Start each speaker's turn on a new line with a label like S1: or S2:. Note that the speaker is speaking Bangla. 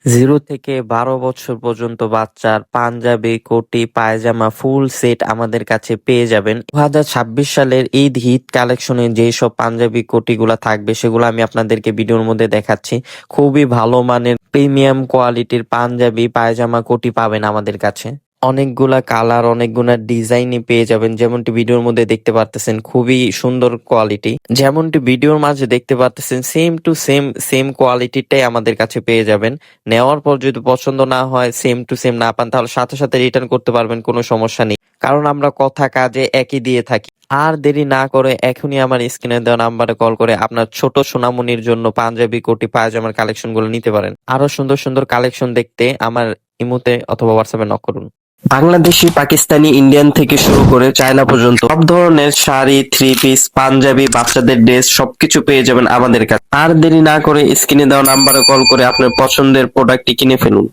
S1: 0 থেকে 12 বছর পর্যন্ত বাচ্চার পাঞ্জাবি, কোটি, পায়জামা ফুল সেট আমাদের কাছে পেয়ে যাবেন। 2026 সালের ঈদ হিট কালেকশনে যেসব পাঞ্জাবি কোটিগুলা থাকবে সেগুলো আমি আপনাদেরকে ভিডিওর মধ্যে দেখাচ্ছি। খুবই ভালো মানের প্রিমিয়াম কোয়ালিটির পাঞ্জাবি, পায়জামা, কোটি পাবেন আমাদের কাছে। অনেকগুলা কালার, অনেকগুলা ডিজাইনই পেয়ে যাবেন। যেমনটি ভিডিওর মধ্যে দেখতে পারতেছেন, খুবই সুন্দর কোয়ালিটি। যেমনটি ভিডিওর মাঝে দেখতে পারতেছেন, সেম টু সেম কোয়ালিটিটাই আমাদের কাছে পেয়ে যাবেন। নেওয়ার পর যদি পছন্দ না হয়, সেম টু সেম না পান, তাহলে সাথে সাথে রিটার্ন করতে পারবেন, কোনো সমস্যা নেই। কারণ আমরা কথা কাজে একই দিয়ে থাকি। আর দেরি না করে এখনই আমার স্ক্রিনে দেওয়া নাম্বারে কল করে আপনার ছোট সোনামণির জন্য পাঞ্জাবি, কোটি, পায়জামার কালেকশন গুলো নিতে পারেন। আরো সুন্দর সুন্দর কালেকশন দেখতে আমার ইমোতে অথবা হোয়াটসঅ্যাপে নক করুন। বাংলাদেশি, পাকিস্তানি, ইন্ডিয়ান থেকে শুরু করে চায়না পর্যন্ত সব ধরনের শাড়ি, থ্রি পিস, পাঞ্জাবি, বাচ্চাদের ড্রেস সবকিছু পেয়ে যাবেন আমাদের কাছে। আর দেরি না করে স্ক্রিনে দেওয়া নাম্বারে কল করে আপনার পছন্দের প্রোডাক্টটি কিনে ফেলুন।